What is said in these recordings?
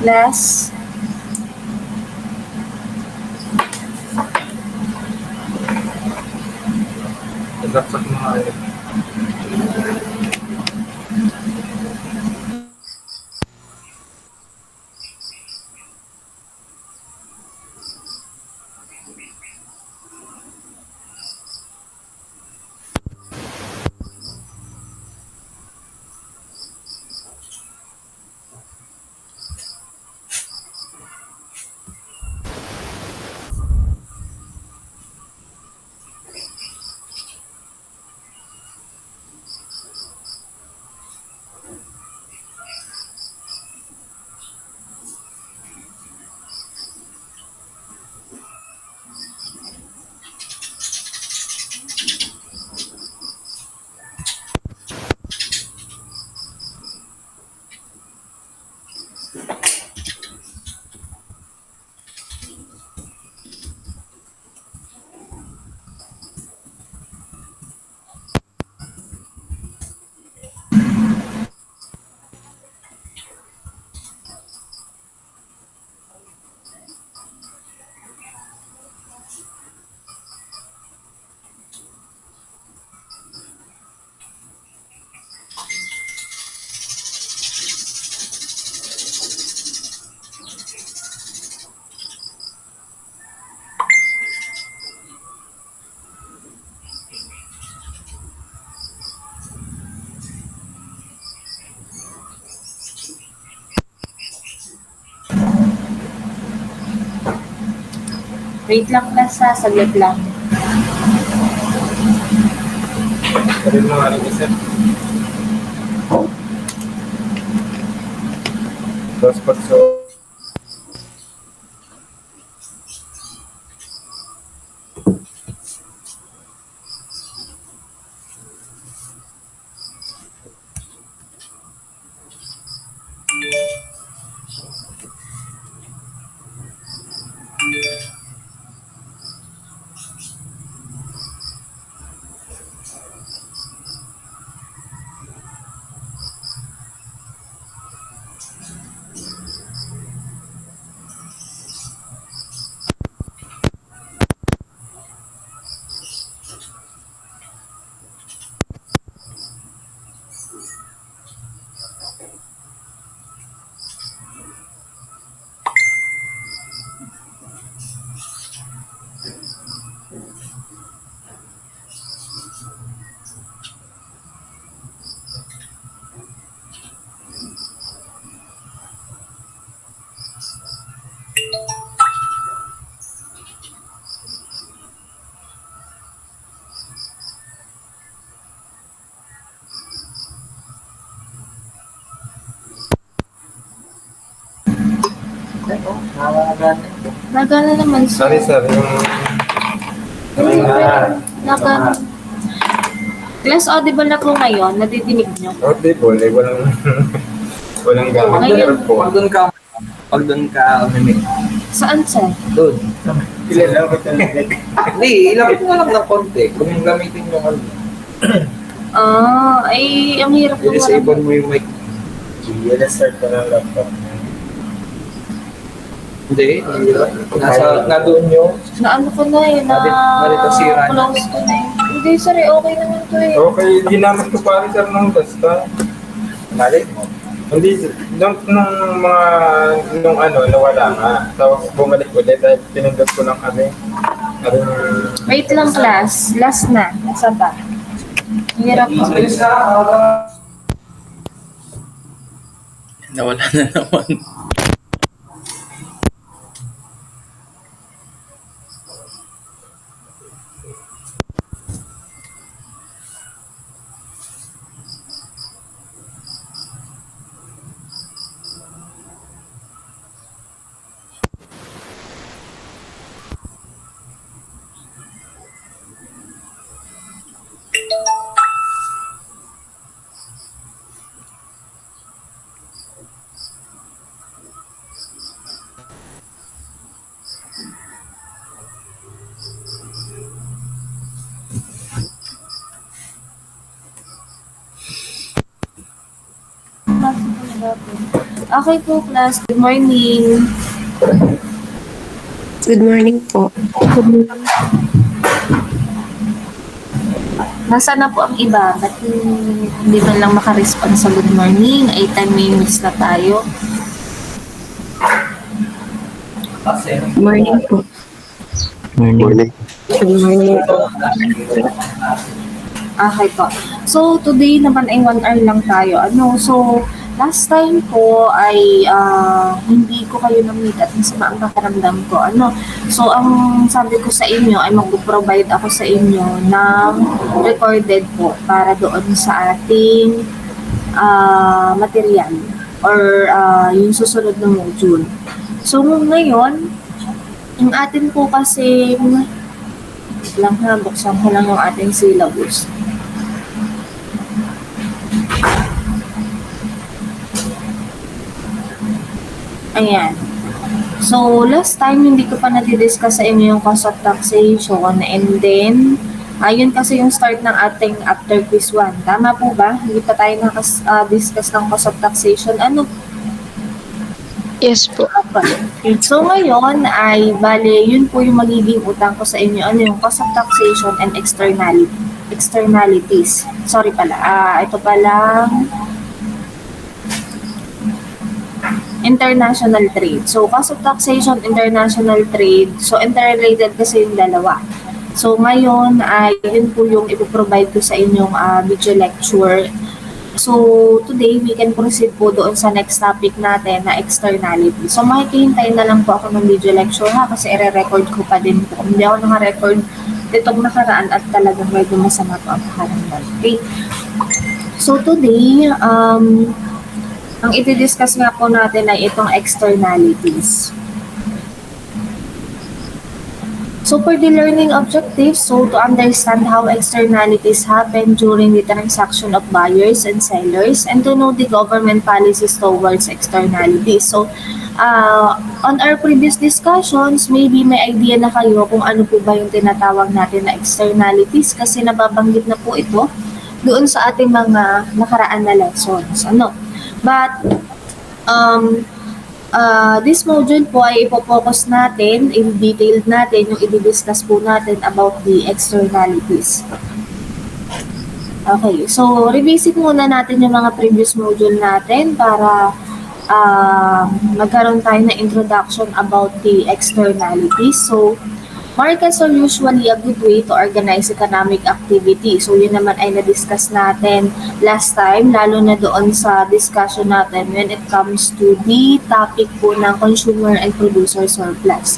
Last. Nagaksak mga ano. Wait lang class ha, saglit lang. Sabi mo nga rin isa. Tapos pag so, Nagana naman sir. sorry sir, yung Naka... Class audible na po ngayon, nadidinig nyo. audible, eh, walang walang gamit Ngayon. na earphone. Pag doon ka umimik. Saan sir? Doon. Ilan lang kita Hindi, ilapit mo lang ng konti. Kung gamitin mo ano. Ay, ang hirap naman. I-disable mo yung mic. i-restart ko ng laptop. Hindi. Na doon yung... Naano ko na eh, Narito sira na. close ko na eh. Hindi sir, okay naman to eh. Okay, ginamit ko pa rin sir ng basta. Mali mo. Hindi, nung ano, nawala nga. Tapos bumalik ulit dahil pinindot ko lang kami. Wait lang class, last na. Isa pa. Ang hirap ko. Nawala na naman. Okay po, class. Good morning. Good morning po. Nasaan na po ang iba? Ba't hindi man lang makarespond sa good morning? Ay 10 minutes na tayo. Good morning po. Morning. Good morning po. Okay po. So, today naman ay 1 hour lang tayo. So, last time po ay hindi ko kayo na-meet at masama ang pakiramdam ko. So, ang sabi ko sa inyo ay mag-provide ako sa inyo ng recorded po para doon sa ating material or yung susunod na module. So, ngayon, yung atin po kasi lang ha, buksan ko lang yung ating syllabus. Ayan. So, last time, hindi ko pa na-discuss sa inyo yung cost of taxation and then, ayun kasi yung start ng ating after quiz 1. Tama po ba? Hindi pa tayo discuss ng cost of taxation. Yes po. Okay. So, ngayon ay, bale, yun po yung magiging utang ko sa inyo. Yung cost of taxation and externalities. Sorry pala. Ito palang international trade. So, cost of taxation, international trade. So, interrelated kasi yung dalawa. So, ngayon ay yun po yung ipoprovide ko sa inyong video lecture. So, today, we can proceed po doon sa next topic natin na externality. So, makikihintay na lang po ako ng video lecture ha kasi i-record ko pa din po. Hindi ako naka-record itong nakaraan at talagang medyo masama po ang pakiramdam. Okay? So, today, ang iti-discuss nga po natin ay itong externalities. So for the learning objectives, so to understand how externalities happen during the transaction of buyers and sellers and to know the government policies towards externalities. So on our previous discussions, maybe may idea na kayo kung ano po ba yung tinatawag natin na externalities kasi nababanggit na po ito doon sa ating mga nakaraan na lessons. But, this module po ay ipofocus natin, i-detailed natin, yung i-discuss po natin about the externalities. Okay, so revisit muna natin yung mga previous module natin para magkaroon tayo ng introduction about the externalities. So, markets are usually a good way to organize economic activity. So, yun naman ay na-discuss natin last time, lalo na doon sa discussion natin when it comes to the topic po ng consumer and producer surplus.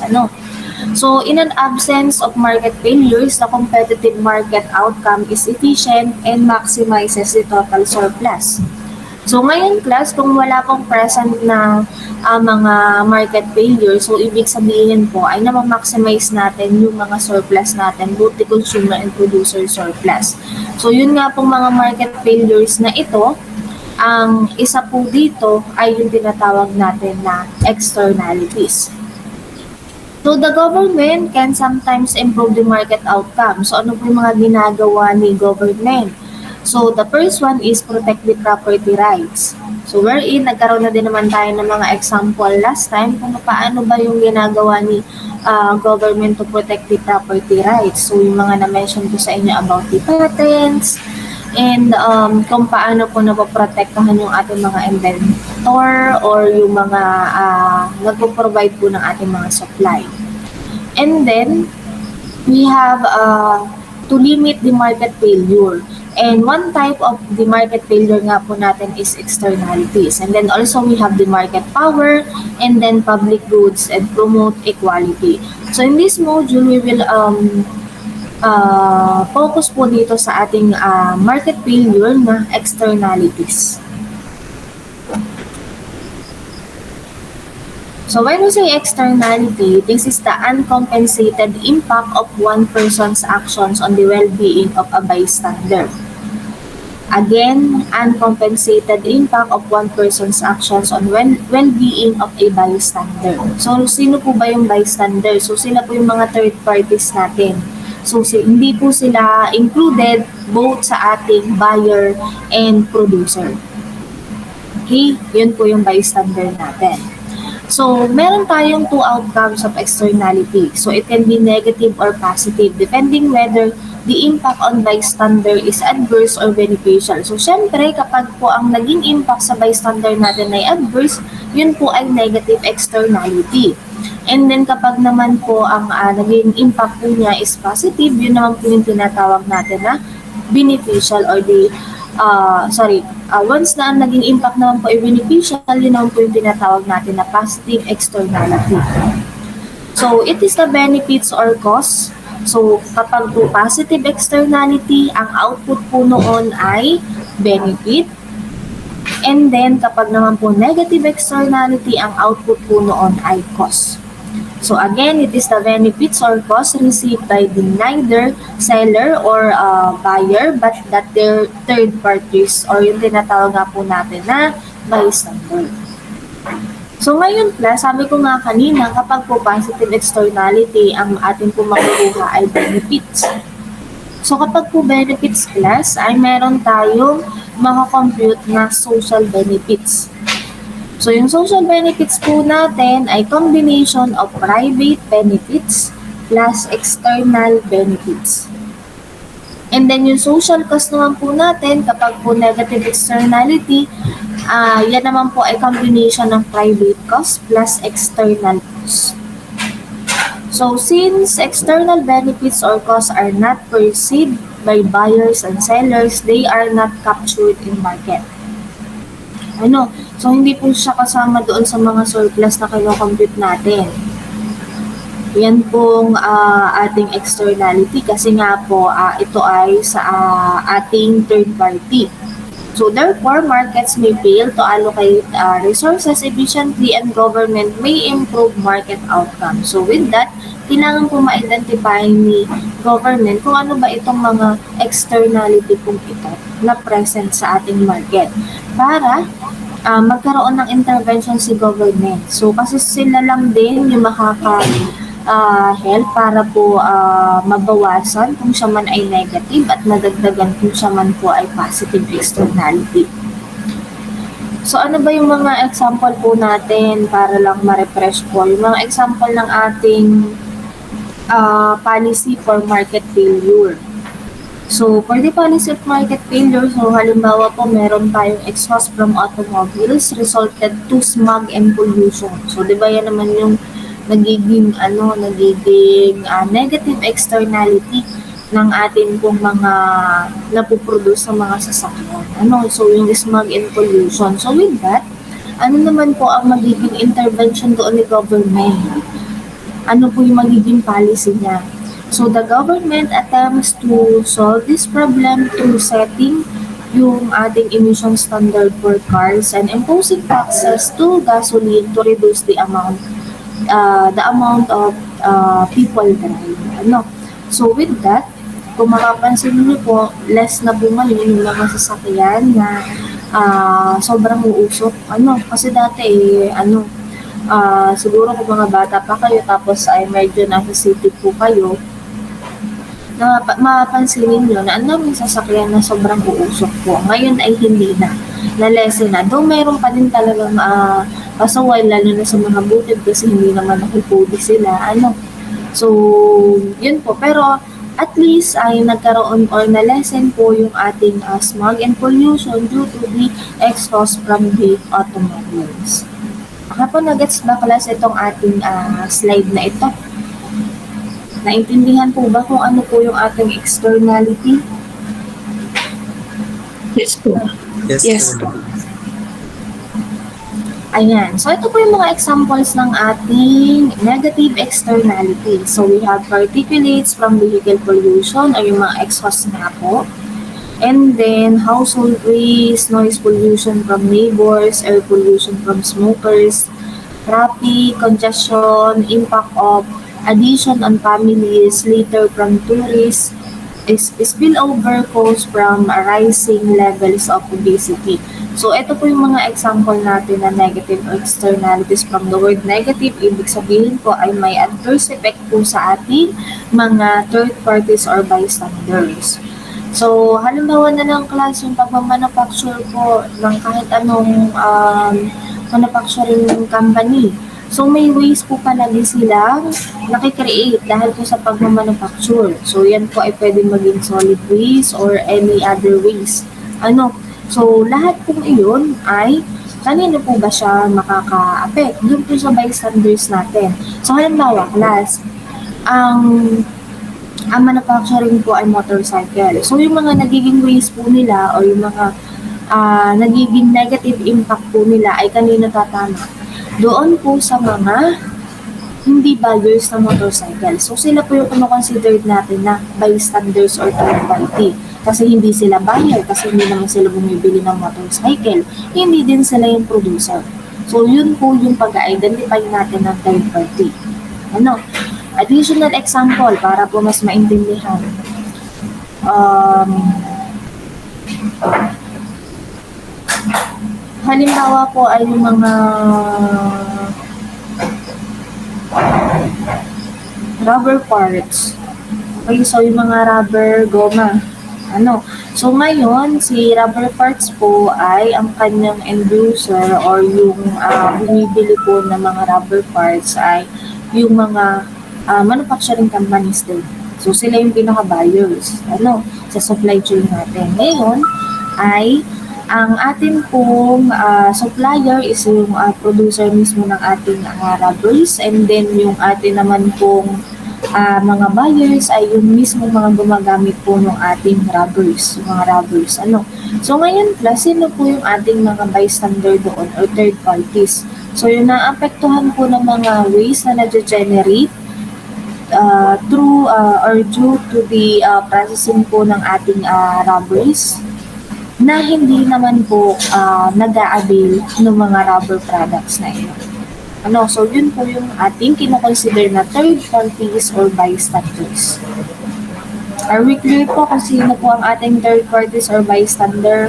So, in an absence of market failures, the competitive market outcome is efficient and maximizes the total surplus. So, ngayon class, kung wala pong present na mga market failure, so ibig sabihin po ay na-maximize natin yung mga surplus natin, both the consumer and producer surplus. So, yun nga pong mga market failures na ito, ang isa po dito ay yung tinatawag natin na externalities. So, the government can sometimes improve the market outcome. So, ano po yung mga ginagawa ni government? So, the first one is protect the property rights. So, wherein, nagkaroon na din naman tayo ng mga example last time kung paano ba yung ginagawa ni government to protect the property rights. So, yung mga na-mention ko sa inyo about the patents, and kung paano po napoprotektahan yung ating mga inventor or yung mga nagpo-provide po ng ating mga supply. And then, we have to limit the market failure. And one type of the market failure nga po natin is externalities. And then also we have the market power and then public goods and promote equality. So in this module, we will focus po dito sa ating market failure na externalities. So when we say externality, this is the uncompensated impact of one person's actions on the well-being of a bystander. Again, uncompensated impact of one person's actions on well-being of a bystander. So, sino po ba yung bystander? So, sila po yung mga third parties natin. So, hindi po sila included both sa ating buyer and producer. Okay? Yun po yung bystander natin. So, meron tayong two outcomes of externality. So, it can be negative or positive depending whether the impact on bystander is adverse or beneficial. So, syempre, kapag po ang naging impact sa bystander natin ay adverse, yun po ay negative externality. And then, kapag naman po ang naging impact po niya is positive, yun naman po yung tinatawag natin na beneficial or once na ang naging impact naman po ay beneficial, yun naman po yung tinatawag natin na positive externality. So, it is the benefits or cost. So, kapag po positive externality, ang output po noon ay benefit. And then, kapag naman po negative externality, ang output po noon ay cost. So again, it is the benefits or cost received by the neither seller or buyer but that their third parties or yung tinatawag nga po natin na bystander. So ngayon class, sabi ko nga kanina, kapag po positive externality, ang ating po makukuha ay benefits. So kapag po benefits class, ay meron tayong makakompute na social benefits. So, yung social benefits po natin ay combination of private benefits plus external benefits. And then, yung social cost naman po natin, kapag po negative externality, yan naman po ay combination ng private cost plus external cost. So, since external benefits or costs are not perceived by buyers and sellers, they are not captured in market. So, hindi po siya kasama doon sa mga surplus na kino-compute natin. Yan pong ating externality kasi nga po ito ay sa ating third party. So, therefore, markets may fail to allocate resources efficiently and government may improve market outcomes. So, with that, kailangan po ma-identify ni government kung ano ba itong mga externality pong ito na present sa ating market para magkaroon ng intervention si government. So, kasi sila lang din yung makaka-help para po mabawasan kung siya man ay negative at madagdagan kung siya man po ay positive externality. So, ano ba yung mga example po natin para lang ma-refresh po? Yung mga example ng ating policy for market failure. So, for the policy of market failure, so halimbawa po meron tayong exhaust from automobiles resulted to smog and pollution. So, di ba yan naman yung nagiging negative externality ng ating pong mga napuproduce sa mga sasakyan. So, yung smog and pollution. So, with that, ano naman po ang magiging intervention doon ni government? Ano po yung magiging policy niya? So, the government attempts to solve this problem through setting yung ating emission standard for cars and imposing taxes to gasoline to reduce the amount of people drive. So, with that, kung makapansin niyo po, less na po ngayon yung mga sasakyan na sobrang uusok. Kasi dati siguro kung mga bata pa kayo tapos ay medyo nasa city po kayo, mapapansin ninyo na ang daming sasakyan na sobrang uusok po. Ngayon ay hindi na. Na-lessen na. Though mayroon pa din talagang pasaway, lalo na sa mga bukid kasi hindi naman nakipudi sila. So, yun po. Pero, at least ay nagkaroon or na-lessen po yung ating smog and pollution due to the exhaust from the automobiles. Kapag nag-gets ba class itong ating slide na ito? Naintindihan po ba kung ano po yung ating externality? Yes po. Yes. Ayan. So, ito po yung mga examples ng ating negative externality. So, we have particulates from vehicle pollution or yung mga exhaust nga po. And then, household waste, noise pollution from neighbors, air pollution from smokers, traffic, congestion, impact of addition on families, litter from tourists, spillover costs from rising levels of obesity. So, ito po yung mga example natin na negative externalities from the word negative. Ibig sabihin po ay may adverse effect po sa ating mga third parties or bystanders. So, halimbawa na lang class yung pagmamanufacture po ng kahit anong manufacturing company. So, may ways po palagi silang nakikreate dahil po sa pagmamanufacture. So, yan po ay pwedeng maging solid waste or any other waste. So, lahat po iyon ay kanino po ba siya makaka-affect? Doon po sa bystanders natin. So, halimbawa, class, ang manufacturing po ay motorcycle. So, yung mga nagiging waste po nila o yung mga nagiging negative impact po nila ay kanino tatama? Doon po sa mga hindi buyers ng motorcycle. So, sila po yung considered natin na bystanders or third party. Kasi hindi sila buyer, kasi hindi naman sila bumibili ng motorcycle. Hindi din sila yung producer. So, yun po yung pag-identify natin ng third party. Additional example para po mas maintindihan. Halimbawa po ay yung mga rubber parts. Okay, so yung mga rubber goma. So ngayon, si rubber parts po ay ang kanyang end user or yung bumibili po ng mga rubber parts ay yung mga manufacturing companies din. So sila yung pinaka-buyers sa supply chain natin. Ngayon ay ang atin pong supplier is yung producer mismo ng ating rubbers, and then yung atin naman pong mga buyers ay yung mismo mga gumagamit po ng ating rubbers, yung mga rubbers. So ngayon plus, sino po yung ating mga bystander doon or third parties? So yung naapektuhan po ng mga waste na na-generate through or due to the processing po ng ating rubbers na hindi naman po nag-a-avail ng mga rubber products na ito. So yun po yung ating kinoconsider na third parties or bystanders. Are we clear po kung sino po ang ating third parties or bystander?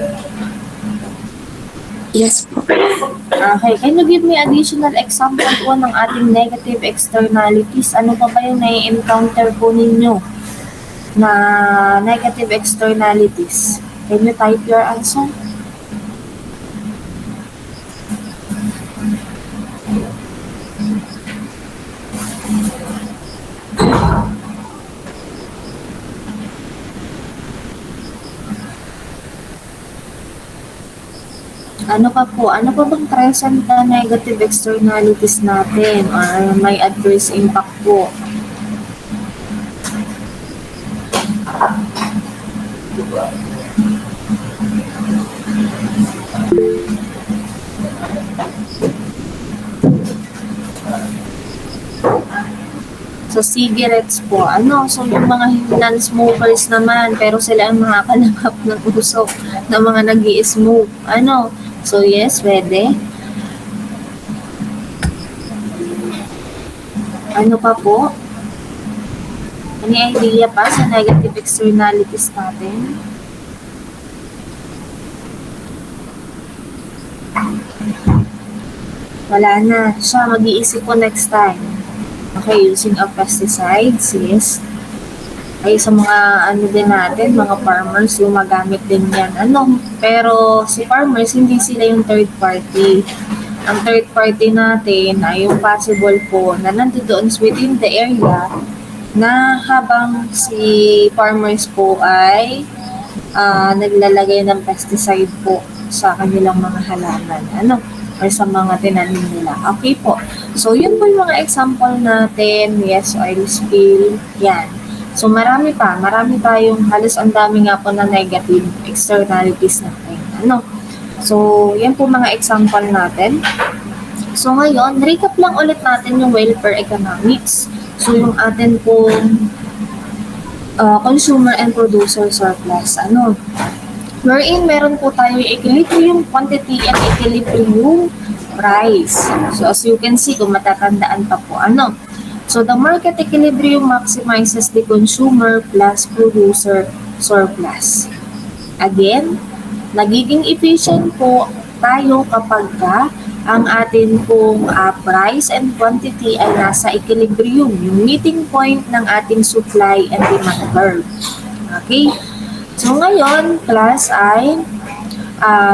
Yes po. Okay, can you give me additional example po ng ating negative externalities? Ano pa ba yung nai-encounter po ninyo na negative externalities? Can you type your answer? Ano pa bang present na negative externalities natin or may adverse impact po? So, cigarettes po. So, yung mga non-smokers naman, pero sila ang makakalanghap ng usok ng mga nag-i-smoke. So, yes, pwede. Ano pa po? Any idea pa sa negative externalities natin? Wala na. Siya, mag-iisip ko next time. Okay, using of pesticides, yes. Ay, sa mga din natin, mga farmers, yung magamit din yan. Pero si farmers, hindi sila yung third party. Ang third party natin ay yung possible po na nandoon within the area na habang si farmers po ay naglalagay ng pesticide po sa kanilang mga halaman. Or sa mga tinanim nila. Okay po. So, yun po yung mga example natin. Yes, oil spill. Yan. So, marami tayong halos ang dami nga po na negative externalities natin. So, yan po mga example natin. So, ngayon, recap lang ulit natin yung welfare economics. So, yung atin pong consumer and producer surplus. Wherein meron po tayo equilibrium quantity and equilibrium price. So as you can see, kung matatandaan pa po, So the market equilibrium maximizes the consumer plus producer surplus. Again, nagiging efficient po tayo kapag ang atin pong price and quantity ay nasa equilibrium, yung meeting point ng ating supply and demand curve. Okay? So ngayon, class ay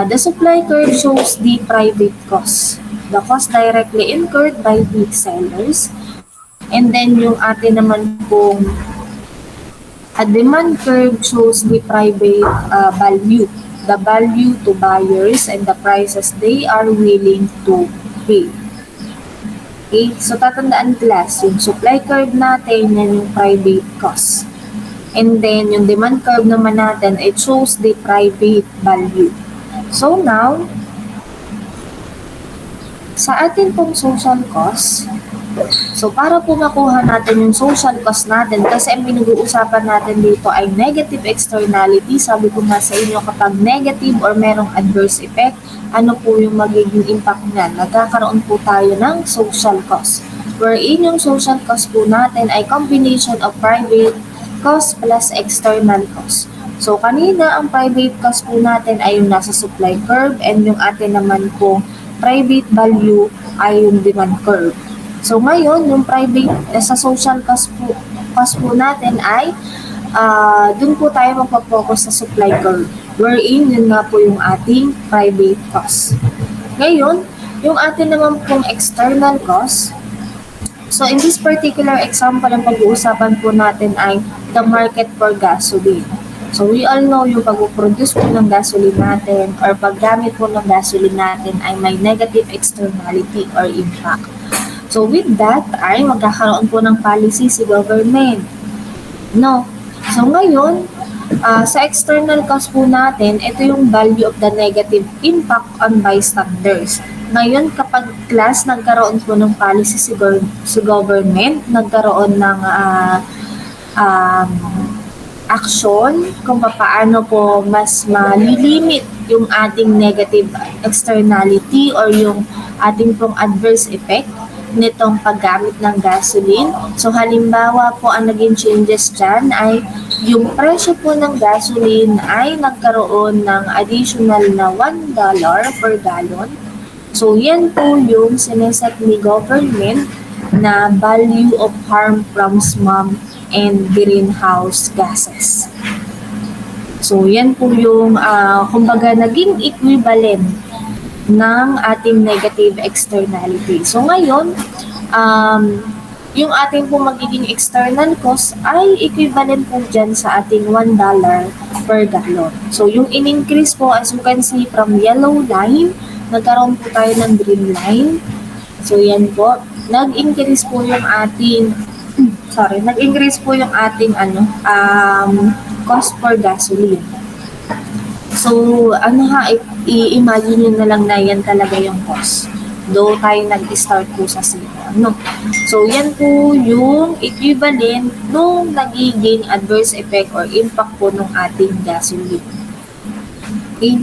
the supply curve shows the private cost. The cost directly incurred by the sellers. And then yung atin naman pong demand curve shows the private value. The value to buyers and the prices they are willing to pay. Okay, so tatandaan class, yung supply curve natin, yan yung private cost. And then, yung demand curve naman natin, it shows the private value. So now, sa atin pong social cost, so para po makuha natin yung social cost natin, kasi ang pinag-uusapan natin dito ay negative externality. Sabi ko nga sa inyo, kapag negative or merong adverse effect, ano po yung magiging impact niyan? Nagkakaroon po tayo ng social cost. Wherein yung social cost po natin ay combination of private cost plus external cost. So kanina ang private cost po natin ay yung nasa supply curve and yung atin naman po private value ay yung demand curve. So ngayon, yung private sa social cost po natin ay dun po tayo magpa-focus sa supply curve. Wherein, yun nga po yung ating private cost. Ngayon, yung atin naman pong external cost, so in this particular example, ang pag-uusapan po natin ay the market for gasoline. So we all know yung pag-produce po ng gasoline natin or paggamit po ng gasoline natin ay may negative externality or impact. So with that ay magkakaroon po ng policy si government. No. So ngayon, sa external cost po natin, ito yung value of the negative impact on bystanders. Ngayon, kapag class nagkaroon po ng policy si government, nagkaroon ng action kung paano po mas malilimit yung ating negative externality or yung ating pong adverse effect nitong paggamit ng gasoline. So halimbawa po ang naging changes dyan ay yung presyo po ng gasoline ay nagkaroon ng additional na $1 per gallon. So yan po yung sineset ni government na value of harm from smog and greenhouse gases. So yan po yung kumbaga naging equivalent ng ating negative externality. So ngayon, yung ating po magiging external cost ay equivalent po dyan sa ating $1 per gallon. So yung in-increase po, as you can see from yellow line, nagkaroon po tayo ng green line. So yan po, nag-increase po yung ating nag-increase po yung ating cost per gasoline. So, i-imagine nyo na lang na yan talaga yung cost. Though tayo nag-start po sa zero. No? So, yan po yung equivalent nung nagiging adverse effect or impact po ng ating gasoline. Okay?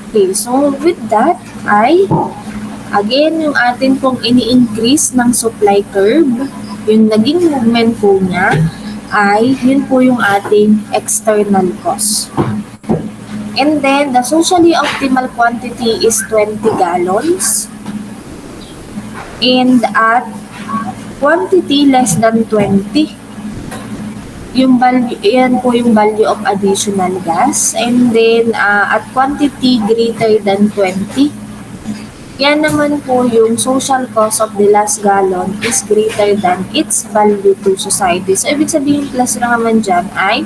Okay, so with that ay, again, yung atin pong ini-increase ng supply curve, yung naging movement po niya, ay yun po yung ating external cost. And then, the socially optimal quantity is 20 gallons. And at quantity less than 20, yung value, yan po yung value of additional gas. And then, at quantity greater than 20, yan naman po yung social cost of the last gallon is greater than its value to society. So, ibig sabihin plus lang naman dyan ay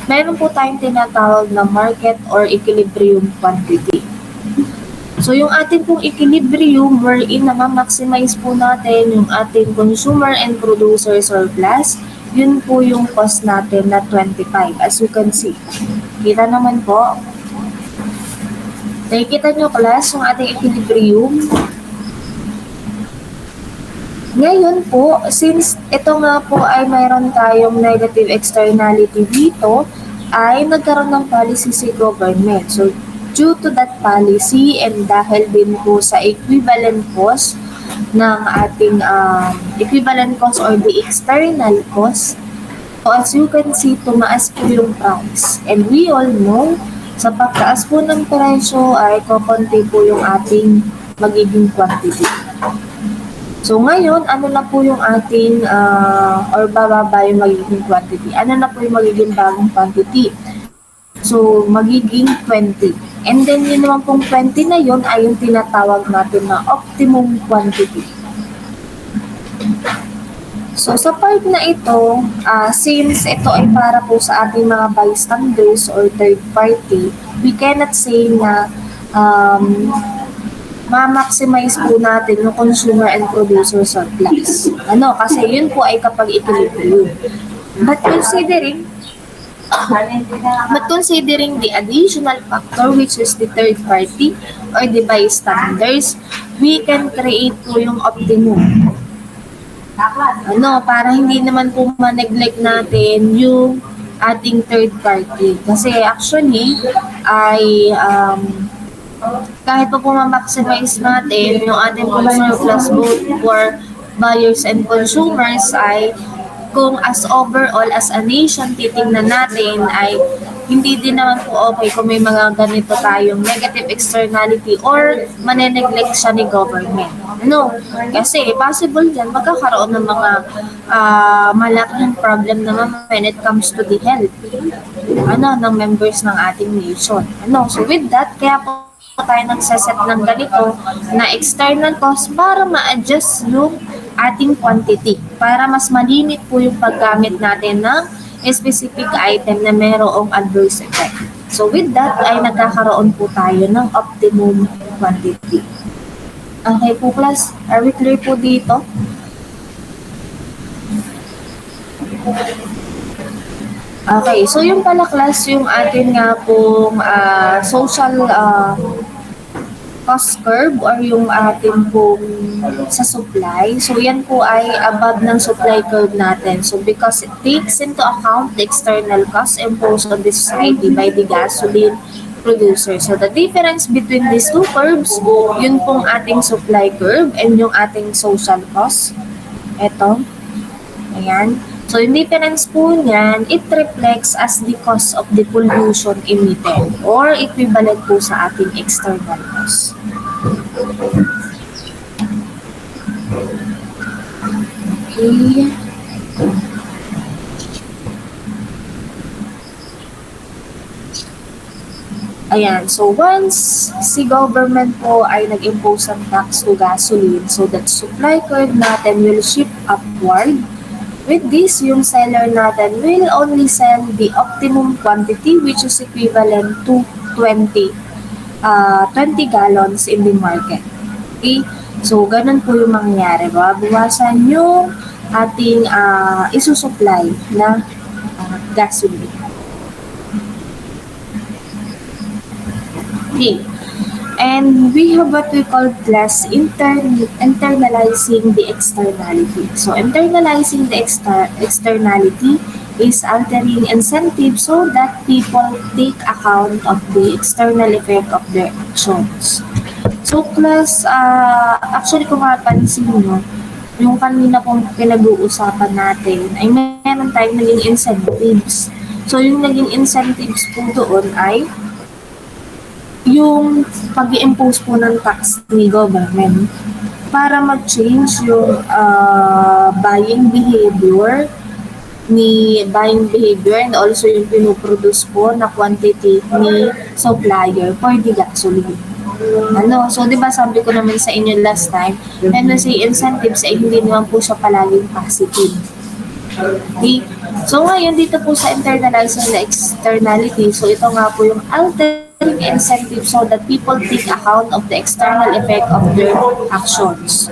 meron po tayong tinatawag na market or equilibrium quantity. So, yung ating pong equilibrium wherein ma-maximize po natin yung ating consumer and producer surplus, yun po yung cost natin na 25 as you can see. Kita naman po. Nakikita nyo class yung ating equilibrium. Ngayon po, since ito nga po ay mayroon tayong negative externality dito, ay nagkaroon ng policy si government. So, due to that policy and dahil din po sa equivalent cost ng ating equivalent cost or the external cost, so as you can see, tumaas po yung price. And we all know, sa pagtaas po ng presyo ay kokonti po yung ating magiging quantity. So ngayon, ano na po yung ating or bababa yung magiging quantity? Ano na po yung magiging bagong quantity? So magiging 20. And then yun naman pong 20 na yun ay yung tinatawag natin na optimum quantity. So sa part na ito, since ito ay para po sa ating mga bystanders or third party, we cannot say na ma-maximize po natin yung consumer and producer surplus. Kasi yun po ay kapag equilibrium. But considering the additional factor which is the third party or the bystanders, we can create po yung optimum. Para hindi naman po ma-neglect natin yung ating third party. Kasi actually, ay kahit po ma-maximize natin yung ating surplus both for buyers and consumers ay kung as overall as a nation titingnan natin ay hindi din naman po okay kung may mga ganito tayong negative externality or maneneglect siya ni government. Kasi possible dyan magkakaroon ng mga malaking problem naman when it comes to the health ng members ng ating nation. So with that, kaya po tayo nagsaset ng ganito na external cost para ma-adjust yung ating quantity para mas malimit po yung paggamit natin ng specific item na mayroong adverse effect. So with that ay nagkakaroon po tayo ng optimum quantity. Okay po class, are we clear po dito? Okay, so yung pala class yung atin nga pong social cost curve or yung atin pong sa supply. So yan po ay above ng supply curve natin. So because it takes into account the external cost imposed on the society by the gasoline producer. So the difference between these two curves, yun pong ating supply curve and yung ating social cost. Ito. Ayan. So, yung difference po niyan, it reflects as the cost of the pollution emitted or equivalent po sa ating external cost. Okay. Ayan. So, once si government po ay nag-impose ng tax to gasoline, so that supply curve natin will shift upward. With this, yung seller natin will only sell the optimum quantity which is equivalent to 20 gallons in the market. Okay? So, ganun po yung mangyayari. Babawasan yung ating isusupply na gasoline. Okay. And we have what we call class internalizing the externality. So internalizing the externality is altering incentive so that people take account of the external effect of their actions. So class, actually kung mapapansin nyo, yung kanina pong pinag-uusapan natin ay meron tayong naging incentives. So yung naging incentives po doon ay yung pag-i-impose po ng tax ni government para mag-change yung buying behavior and also yung pinuproduce po na quantity ni supplier for the gasoline. So di ba sabi ko naman sa inyo last time, na si incentives ay hindi naman po siya palaging positive. Okay? So ngayon dito po sa internalizing the externality, so ito nga po yung incentive so that people take account of the external effect of their actions.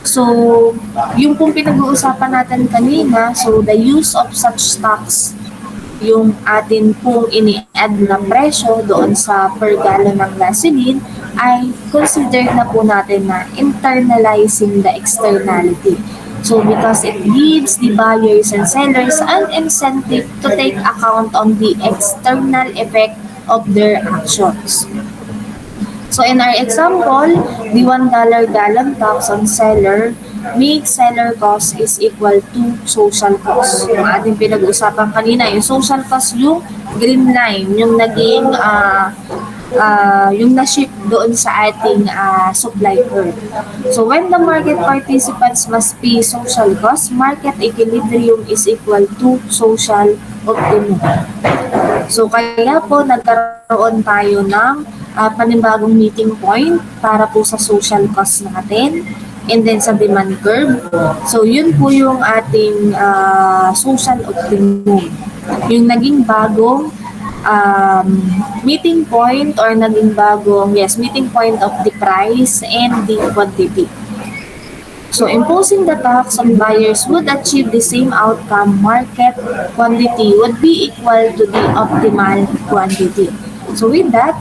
So, yung pong pinag-uusapan natin kanina, so the use of such stocks, yung atin pong ini-add na presyo doon sa per gallon ng gasoline, ay considered na po natin na internalizing the externality. So, because it gives the buyers and sellers an incentive to take account on the external effect of their actions. So in our example, the $1 gallon tax on seller makes seller cost is equal to social cost. Yung ating pinag-usapan kanina, yung social cost yung green line, yung naging yung na-ship doon sa ating supply curve. So when the market participants must pay social cost, market equilibrium is equal to social optimum. So kaya po nagkaroon tayo ng panibagong meeting point para po sa social cost natin and then sa demand curve. So yun po yung ating social optimum. Yung naging bagong meeting point or naging bagong, meeting point of the price and the quantity. So imposing the tax on buyers would achieve the same outcome. Market quantity would be equal to the optimal quantity. So with that,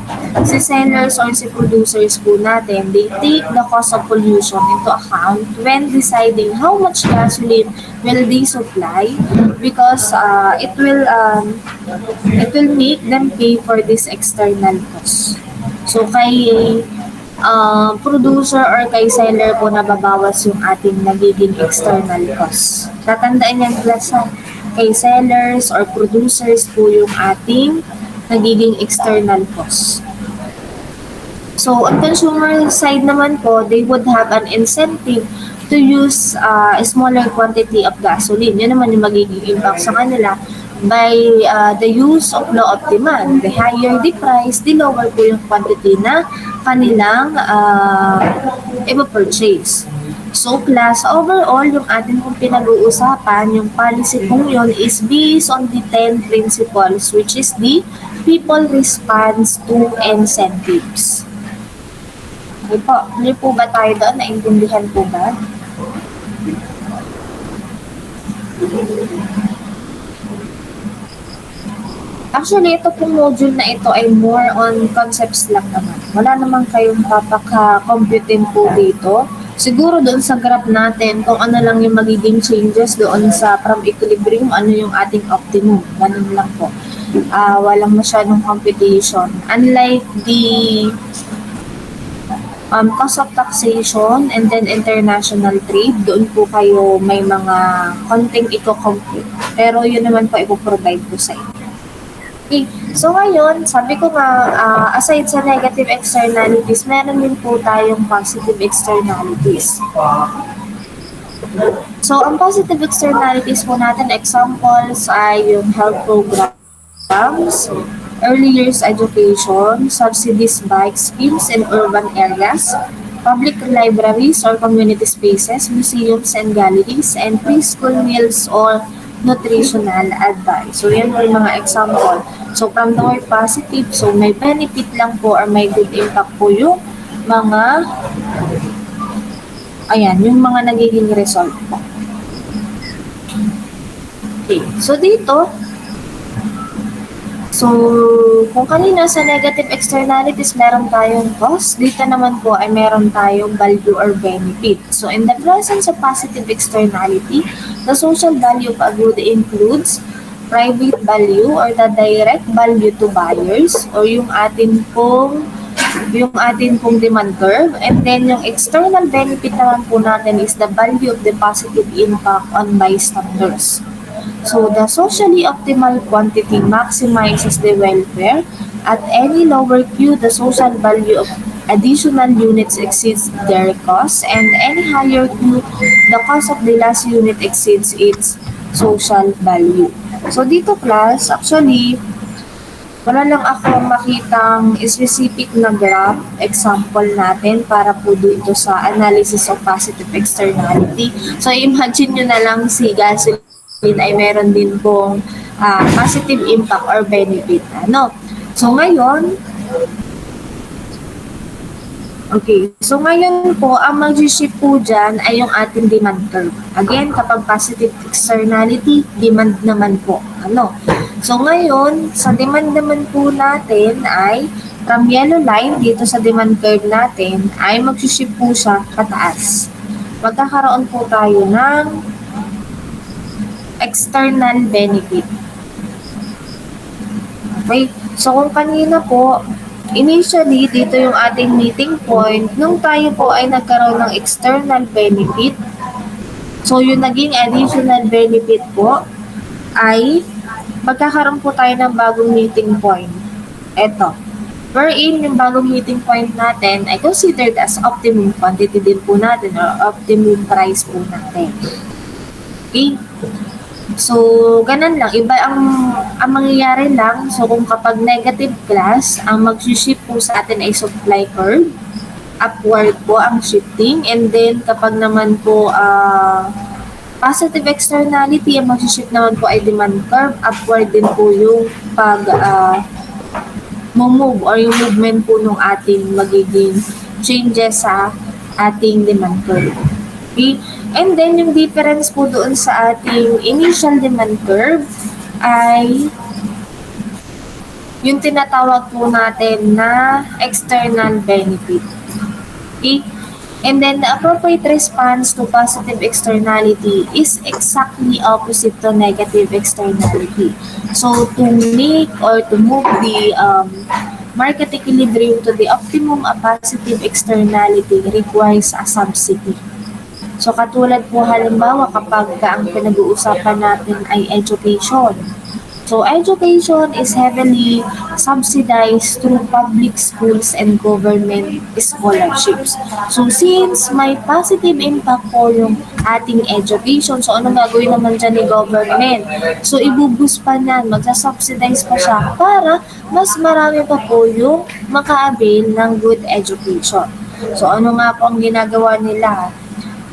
si sellers or si producers po natin, they take the cost of pollution into account when deciding how much gasoline will they supply because it will make them pay for this external cost. So kay producer or kay seller po nababawas yung ating nagiging external cost. Tatandaan yan plus kay sellers or producers po yung ating nagiging external cost. So, on consumer side naman po, they would have an incentive to use a smaller quantity of gasoline. Yun naman yung magiging impact sa kanila by the use of law of demand. The higher the price, the lower po yung quantity na kanilang i-purchase. So, class, overall, yung atin pong pinag-uusapan, yung policy pong yun is based on the 10 principles, which is the people response to incentives. Okay po, hindi po ba tayo doon? Naintindihan po ba? Actually, ito pong module na ito ay more on concepts lang naman. Wala naman kayong papaka-computin po dito. Siguro doon sa graph natin, kung ano lang yung magiging changes doon sa from equilibrium, ano yung ating optimum. Ganun lang po. Walang masyadong computation. Unlike the cost of taxation and then international trade, doon po kayo may mga konting i-compute. Pero yun naman po ipoprovide ko sa inyo. Okay. So ngayon, sabi ko nga, aside sa negative externalities, meron din po tayong positive externalities. So, ang positive externalities po natin, examples ay yung health programs, early years education, subsidies bike schemes in urban areas, public libraries or community spaces, museums and galleries, and preschool meals or nutritional advice. So, yan po yung mga example. So, from the word positive, so may benefit lang po or may good impact po yung mga yung mga nagiging result po. Okay. So, dito, kung kanina sa negative externalities, meron tayong cost. Dito naman po ay meron tayong value or benefit. So, in the presence of positive externality, the social value of a good includes private value or the direct value to buyers or yung atin pong demand curve. And then, yung external benefit naman po natin is the value of the positive impact on bystanders. So, the socially optimal quantity maximizes the welfare. At any lower Q, the social value of additional units exceeds their cost. And any higher Q, the cost of the last unit exceeds its social value. So, dito class, actually, wala lang ako makitang specific na graph example natin para po dito sa analysis of positive externality. So, imagine nyo na lang si gasoline ay meron din pong positive impact or benefit. So, ngayon, po, ang mag-shift po dyan ay yung ating demand curve. Again, kapag positive externality, demand naman po. So, ngayon, sa demand naman po natin ay from yellow line dito sa demand curve natin ay mag-shift po siya pataas. Magkakaroon po tayo ng external benefit. Okay? So, kung kanina po, initially, dito yung ating meeting point, nung tayo po ay nagkaroon ng external benefit, so yung naging additional benefit po ay magkakaroon po tayo ng bagong meeting point. Ito. Wherein, yung bagong meeting point natin ay considered as optimum quantity din po natin or optimum price po natin. Okay? So, ganun lang. Iba ang mangyayari lang. So, kung kapag negative class, ang mag-ship po sa atin ay supply curve. Upward po ang shifting. And then, kapag naman po positive externality, ang mag-ship naman po ay demand curve. Upward din po yung move or yung movement po ng ating magiging changes sa ating demand curve. Okay? And then, yung difference po doon sa ating initial demand curve ay yung tinatawag po natin na external benefit. Okay? And then, the appropriate response to positive externality is exactly opposite to negative externality. So, to make or to move the market equilibrium to the optimum, a positive externality requires a subsidy. So, katulad po halimbawa kapag ang pinag-uusapan natin ay education. So, education is heavily subsidized through public schools and government scholarships. So, since may positive impact po yung ating education, so anong gagawin naman dyan ni government? So, ibuboost pa niyan, magsasubsidize pa siya para mas marami pa po yung maka-avail ng good education. So, ano nga po ang ginagawa nila?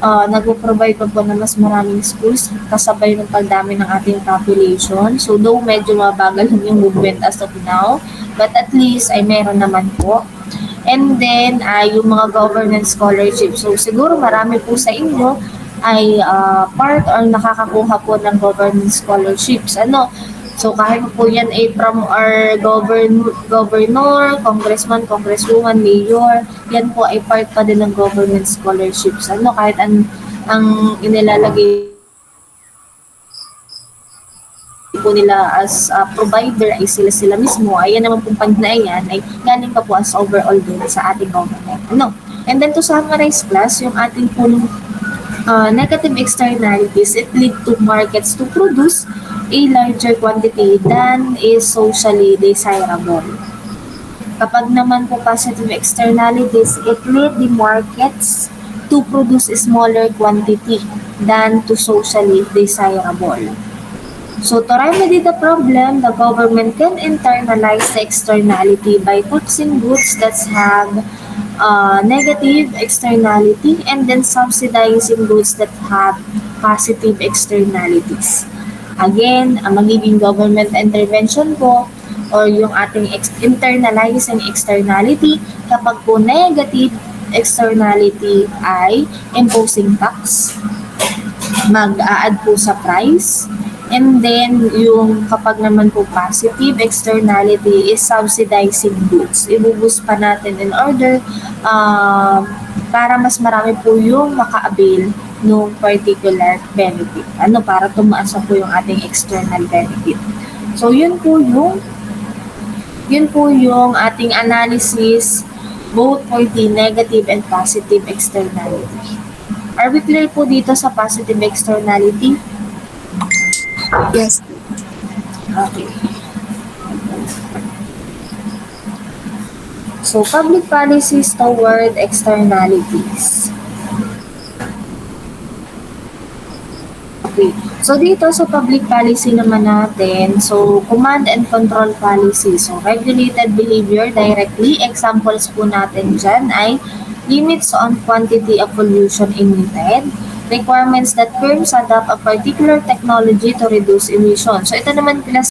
Nag-provide pa po ng mas maraming schools kasabay ng pagdami ng ating population. So, though medyo mabagal yung movement as of now, but at least ay meron naman po. And then, yung mga government scholarships. So, siguro marami po sa inyo ay part or nakakakuha po ng government scholarships. So, kahit po yan ay from our governor, congressman, congresswoman, mayor, yan po ay part pa din ng government scholarships. Kahit ang inilalagay po nila as provider ay sila mismo, ay yan naman pong fund na yan, ay galing pa po as overall din sa ating government. And then to summarize class, yung ating punong negative externalities, it lead to markets to produce a larger quantity than is socially desirable. Kapag naman po positive externalities, it lead the markets to produce a smaller quantity than to socially desirable. So to remedy the problem, the government can internalize the externality by taxing goods that have negative externality and then subsidizing goods that have positive externalities. Again, ang magiging government intervention po or yung ating internalizing externality kapag po negative externality ay imposing tax, mag-a-add po sa price, and then yung kapag naman po positive externality is subsidizing goods. Ibuboost pa natin in order para mas marami po yung maka-avail ng particular benefit. Para tumaas na po yung ating external benefit. So, yun po yung ating analysis both for the negative and positive externality. Are we clear po dito sa positive externality? Yes. Okay. So, public policies toward externalities. Okay. So, dito sa public policy naman natin, so, command and control policy. So, regulated behavior directly. Examples po natin dyan ay limits on quantity of pollution emitted, requirements that firms adopt a particular technology to reduce emissions. So, ito naman class